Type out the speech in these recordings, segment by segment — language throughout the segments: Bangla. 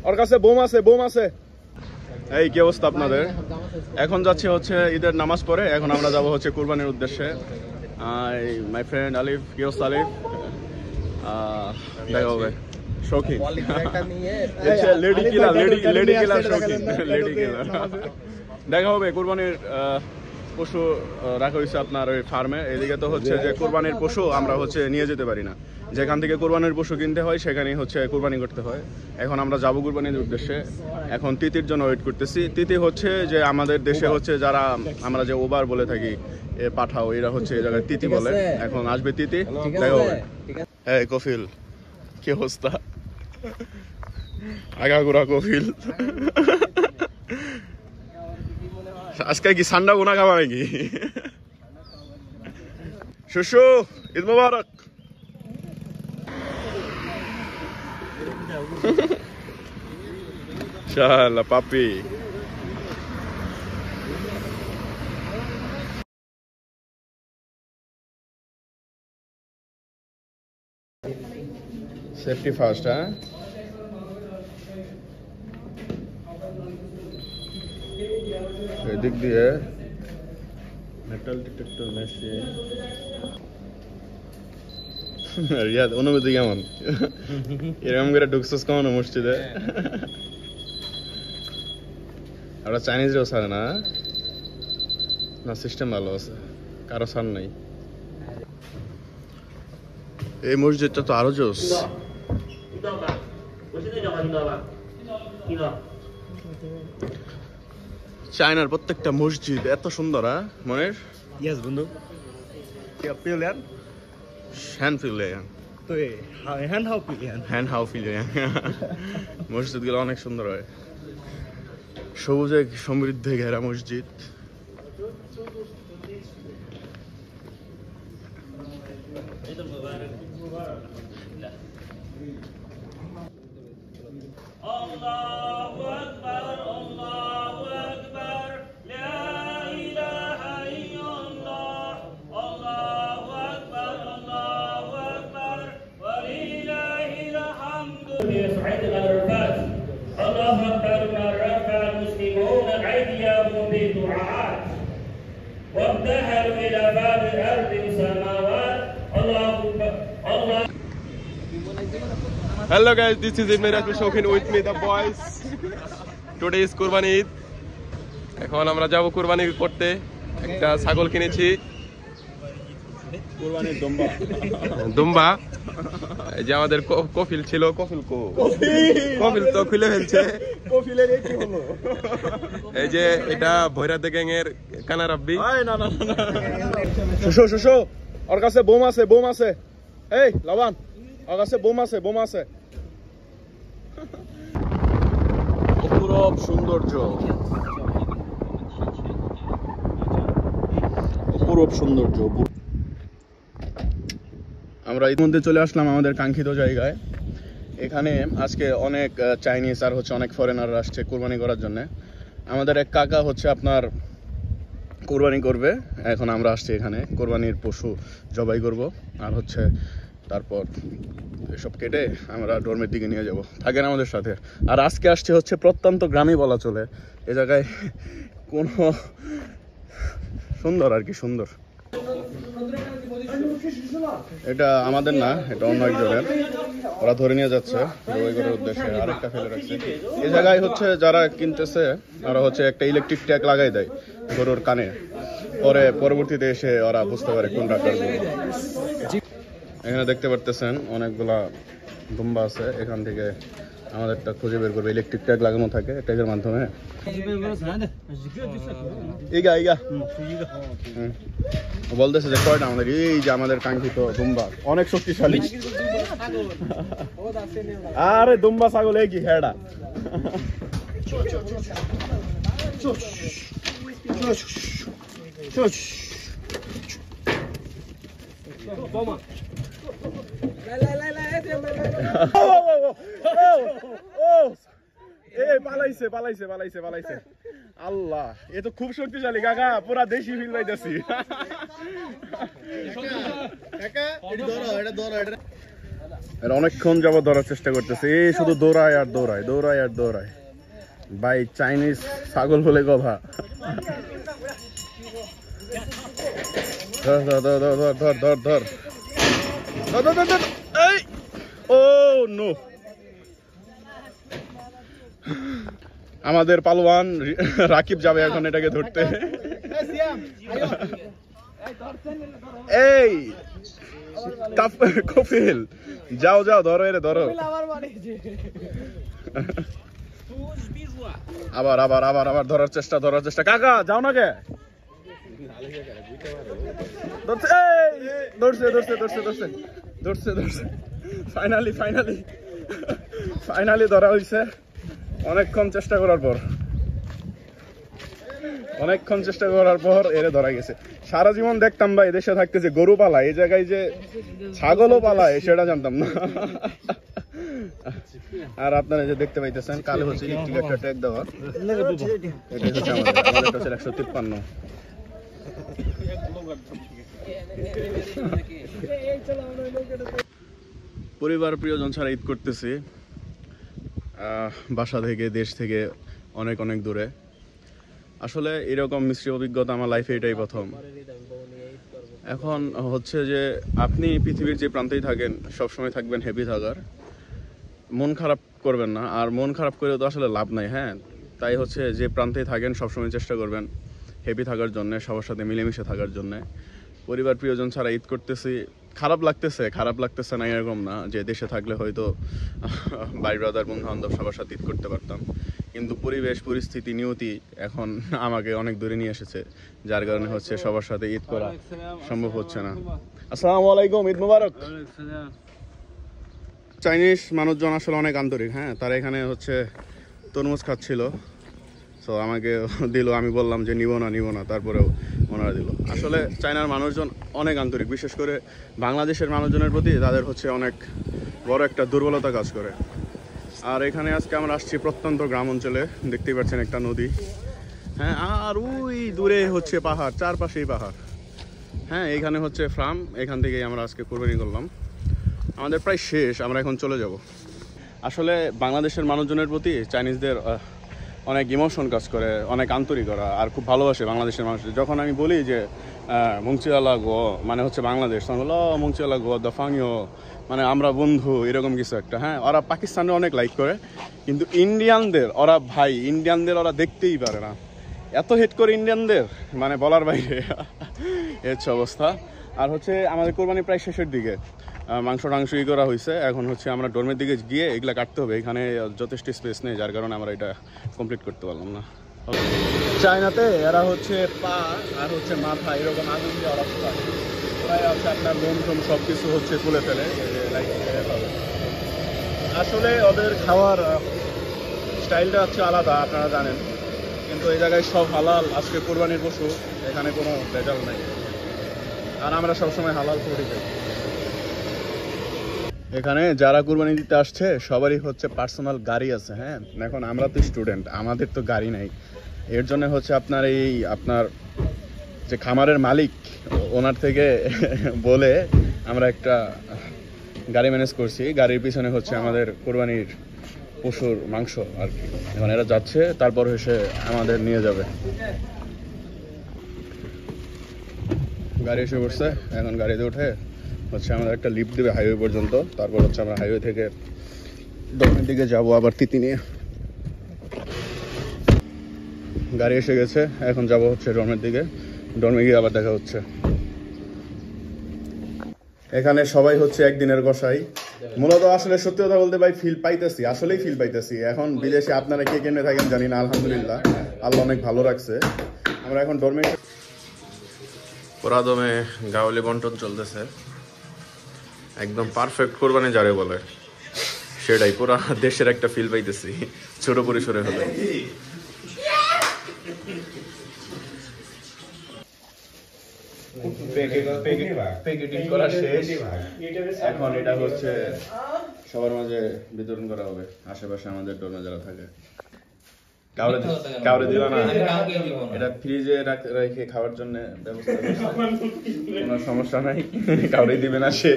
ওর কাছে বোম আছে, বোম আছে। এই কি অবস্থা আপনাদের? এখন যাচ্ছে হচ্ছে ঈদের নামাজ পড়ে, এখন আমরা যাব হচ্ছে কুরবানির উদ্দেশ্যে। মাই ফ্রেন্ড আলিফ, কি অবস্থা আলিফ? দেখা হবে। শৌখিন লেডি কিলার, লেডি কিলার শৌখিন, লেডি কিলার। দেখা হবে। কুরবানির পশু রাখা হয়েছে আপনার ওই ফার্মে। এদিকে তো হচ্ছে যে কুরবানির পশু আমরা হচ্ছে নিয়ে যেতে পারি না, যেখান থেকে কুরবানির পশু কিনতে হয় সেখানেই হচ্ছে কুরবানি করতে হয়। এখন আমরা যাবো কুরবানির উদ্দেশ্যে। এখন তিতির জন্য ওয়েট করতেছি। তিতি হচ্ছে যে আমাদের দেশে হচ্ছে যারা আমরা যে ওবার বলে থাকি, পাঠাও, এরা হচ্ছে এই জায়গায় তিতি বলে। এখন আসবে তিতি, দেখা হবে। হ্যাঁ কফিল, কি অবস্থা? আগাগোড়া কফিল। আজকে কি ঠান্ডা গুনা খাবা নাকি? শুশু, ঈদ মোবারক। শালা পাপি। সেফটি ফার্স্ট, হ্যাঁ। এদিক দিয়ে মেটাল ডিটেক্টর মেশিন। রিয়াদ, অনুভূতি কেমন? এরকম করে ঢুকছস কেমন মসজিদে? আমরা চাইনিজরাও ছাড়ে না, না সিস্টেম ভালো আছে, কারো ছাড় নাই। এই মসজিদটা তো আরো জোস। চায়নার প্রত্যেকটা মসজিদ এত সুন্দর, হ্যাঁ মনের? Yes, বন্ধু। क्या पिलियन हैंड पिलियन তো hand how pillion, hand how pillion. মসজিদগুলো অনেক সুন্দর হয়, সবুজে সমৃদ্ধে ঘেরা মসজিদ। Hello guys, this is Imran Shokhin with me the boys. Today is Qurbani Eid. এখন আমরা যাব কুরবানি করতে। একটা ছাগল কিনেছি, কুরবানির দুম্বা। দুম্বা। এই যে আমাদের কফিল ছিল, কফিল তো খুলে ফেলছে। কফিলের কি হলো? এই যে এটা ভৈরাতে গ্যাং এর কানা রাব্বি। না না না, শুশু ওর কাছে বোম আছে, বোম আছে। এই লাবান, ওর কাছে বোম আছে, বোম আছে। অপূরব সৌন্দর্য, অপূরব সৌন্দর্য। আমরা ইতিমধ্যে চলে আসলাম আমাদের কাঙ্ক্ষিত জায়গায়। এখানে আজকে অনেক চাইনিজ আর হচ্ছে অনেক ফরেনার আসছে কোরবানি করার জন্য। আমাদের এক কাকা হচ্ছে আপনার কোরবানি করবে। এখন আমরা আসছি এখানে কোরবানির পশু জবাই করব, আর হচ্ছে তারপর এসব কেটে আমরা ডোরমের দিকে নিয়ে যাব। থাকেন আমাদের সাথে। আর আজকে আসছে হচ্ছে প্রত্যন্ত গ্রামে বলা চলে, এ জায়গায় কোনো সুন্দর আর কি সুন্দর। এটা আমাদের না, এটা অন্য একজনের, ওরা ধরে নিয়ে যাচ্ছে জবাই করার উদ্দেশ্যে। আরেকটা ফেলে রাখছে এই জায়গায়। হচ্ছে যারা কিনতেছে ওরা হচ্ছে একটা ইলেকট্রিক ট্যাগ লাগাই দেয় গরুর কানে, পরে পরবর্তীতে এসে ওরা বুঝতে পারে কোনটা কার গরু। এখানে দেখতে পারতেছেন অনেকগুলা দুম্বা আছে, এখান থেকে আমাদেরটা খুঁজে বের করবে। ইলেকট্রিক ট্যাগ লাগানো থাকে ট্যাগের মাধ্যমে। বলতেছে যে কয়টা আমাদের, এই যে আমাদের কাঙ্ক্ষিত দুম্বা অনেক শক্তিশালী। আরে দুম্বা ছাগল এই কি হেডা। পালাইছে। আল্লাহ, এ তো খুব শক্তিশালী কাকা, পুরা দেশি ফিল পাইতেছি। অনেকক্ষণ যাবত ধরার চেষ্টা করতেছে, এই শুধু দৌড়ায় আর দৌড়ায়, দৌড়ায় আর দৌড়ায়। ভাই চাইনিজ ছাগল বলে কথা। ধর ধর ধর ধর ধর ধর ধর ধর। এই ও নো, আমাদের পালোয়ান রাকিব যাবে এখন এটাকে ধরতে। এই কপিল যাও যাও, ধরো এরে ধরো। আবার আবার আবার আবার ধরার চেষ্টা, ধরার চেষ্টা। কাকা যাও না কে? ধরছে ধরছে ধরছে ধরছে ধরছে ধরছে। ফাইনালি ফাইনালি ফাইনালি ধরা হয়েছে অনেকক্ষণ চেষ্টা করার পর, অনেকক্ষণ চেষ্টা করার পর এরে ধরা গেছে। সারা জীবন দেখতাম ভাই দেশে থাকতে যে গরু পালায়, এই জায়গায় যে ছাগলও পালায় সেটা জানতাম না। আর আপনারা যে দেখতে পাইতেছেন কালে হচ্ছে ইলেকট্রিক একটা ট্যাগ দেওয়া, এটা হচ্ছে আমাদের কাছে 153। পরিবার প্রিয়জন ছাড়া ঈদ করতেছি, বাসা থেকে, দেশ থেকে অনেক অনেক দূরে। আসলে এরকম মিশ্র অভিজ্ঞতা আমার লাইফে এটাই প্রথম। এখন হচ্ছে যে আপনি পৃথিবীর যে প্রান্তেই থাকেন সবসময় থাকবেন হ্যাপি থাকার, মন খারাপ করবেন না। আর মন খারাপ করে তো আসলে লাভ নাই। হ্যাঁ, তাই হচ্ছে যে প্রান্তেই থাকেন সবসময় চেষ্টা করবেন হ্যাপি থাকার জন্য, সবার সাথে মিলেমিশে থাকার জন্য। পরিবার প্রিয়জন ছাড়া ঈদ করতেছি, খারাপ লাগতেছে না এরকম না, যে দেশে থাকলে হয়তো ভাই ব্রাদার বন্ধু বান্ধব সবার সাথে ঈদ করতে পারতাম, কিন্তু পরিবেশ পরিস্থিতি নিয়তি এখন আমাকে অনেক দূরে নিয়ে এসেছে, যার কারণে হচ্ছে সবার সাথে ঈদ করা সম্ভব হচ্ছে না। আসসালামু আলাইকুম, ঈদ মুবারক। চাইনিজ মানুষজন আসলে অনেক আন্তরিক। হ্যাঁ, তারা এখানে হচ্ছে তরমুজ খাচ্ছিল, তো আমাকে দিল, আমি বললাম যে নিব না, তারপরেও ওনারা দিল। আসলে চায়নার মানুষজন অনেক আন্তরিক, বিশেষ করে বাংলাদেশের মানুষজনের প্রতি তাদের হচ্ছে অনেক বড় একটা দুর্বলতা কাজ করে। আর এখানে আজকে আমরা আসছি প্রত্যন্ত গ্রাম অঞ্চলে, দেখতেই পাচ্ছেন একটা নদী। হ্যাঁ, আর ওই দূরে হচ্ছে পাহাড়, চারপাশেই পাহাড়। হ্যাঁ, এখানে হচ্ছে ফার্ম, এখান থেকেই আমরা আজকে কোরবানি করলাম। আমাদের প্রায় শেষ, আমরা এখন চলে যাব। আসলে বাংলাদেশের মানুষজনের প্রতি চাইনিজদের অনেক ইমোশন কাজ করে, অনেক আন্তরিকতা, আর খুব ভালোবাসে বাংলাদেশের মানুষ। যখন আমি বলি যে মুংচিওয়ালা গো মানে হচ্ছে বাংলাদেশ, তখন বলো মুংচিওয়ালা গো দফাংও মানে আমরা বন্ধু, এরকম কিছু একটা। হ্যাঁ, ওরা পাকিস্তানে অনেক লাইক করে, কিন্তু ইন্ডিয়ানদের ওরা দেখতেই পারে না, এত হেট করে ইন্ডিয়ানদের, মানে বলার বাইরে। এই হচ্ছে অবস্থা। আর হচ্ছে আমাদের কোরবানি প্রায় শেষের দিকে, মাংস করা হয়েছে। এখন হচ্ছে আমরা ডোরমের দিকে গিয়ে এগুলা কাটতে হবে, এখানে যথেষ্ট স্পেস নেই, যার কারণে আমরা এটা কমপ্লিট করতে পারলাম না। চায়নাতে এরা হচ্ছে পা আর হচ্ছে মাথা এরকম আগুন দিয়ে ওরা খায়, ওরাই হচ্ছে আপনার লোম টোম সব কিছু হচ্ছে তুলে ফেলে। আসলে ওদের খাওয়ার স্টাইলটা হচ্ছে আলাদা, আপনারা জানেন, কিন্তু এই জায়গায় সব হালাল। আজকে কোরবানির পশু, এখানে কোনো ভেজাল নাই, আর আমরা সবসময় হালাল করে খাই। এখানে যারা কুরবানি দিতে আসছে সবারই হচ্ছে পার্সোনাল গাড়ি আছে। হ্যাঁ, এখন আমরা তো স্টুডেন্ট, আমাদের তো গাড়ি নাই, এর জন্য হচ্ছে আপনার যে খামারের মালিক ওনার থেকে বলে আমরা একটা গাড়ি ম্যানেজ করছি। গাড়ির পিছনে হচ্ছে আমাদের কোরবানির পশুর মাংস আর কি। এখন এরা যাচ্ছে, তারপর এসে আমাদের নিয়ে যাবে। গাড়ি এসে পড়ছে, এখন গাড়িতে উঠে হচ্ছে আমাদের একটা লিফট দেবে হাইওয়ে পর্যন্ত, তারপর হচ্ছে আমরা হাইওয়ে থেকে ডোমের দিকে যাবো আবার তিতি নিয়ে। গাড়ি এসে গেছে, এখন যাব হচ্ছে ডোমের দিকে, ডোমে গিয়ে আবার দেখা হচ্ছে। এখানে সবাই হচ্ছে একদিনের কষাই। মূলত আসলে সত্যি কথা বলতে ভাই আসলেই ফিল পাইতেছি। এখন বিদেশে আপনারা কে কেমনে থাকেন জানি না, আলহামদুলিল্লাহ আল্লাহ অনেক ভালো রাখছে। আমরা এখন ডোমে পুরাদমে গাওয়ালি বন্টন চলতেছে, একদম পারফেক্ট কোরবানি যারে বলে সেটাই, পুরা দেশের একটা ফিল পাইতেছি ছোট পরিসরে হলে। প্যাকেটিং করা শেষ, এখন এটা হচ্ছে সবার মাঝে বিতরণ করা হবে, আশেপাশে আমাদের ডোনা যারা থাকে। কাউরে দিলা না এটা ফ্রিজে রেখে খাওয়ার জন্য ব্যবস্থা কোনো সমস্যা নাই কাউরে দিবে না সে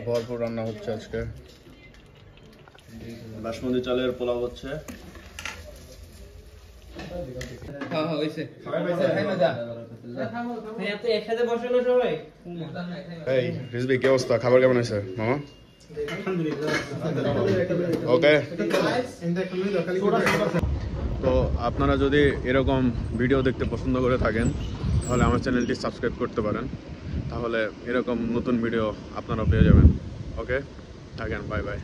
ভরপুর রান্না হচ্ছে আজকে বাসমতি চালের পোলাও হচ্ছে এই রিজবি কি অবস্থা খাবার কেমন হয়েছে মামা ওকে তো আপনারা যদি এরকম ভিডিও দেখতে পছন্দ করে থাকেন তাহলে আমার চ্যানেলটি সাবস্ক্রাইব করতে পারেন তাহলে এরকম নতুন ভিডিও আপনারা পেয়ে যাবেন ওকে থাকেন বাই বাই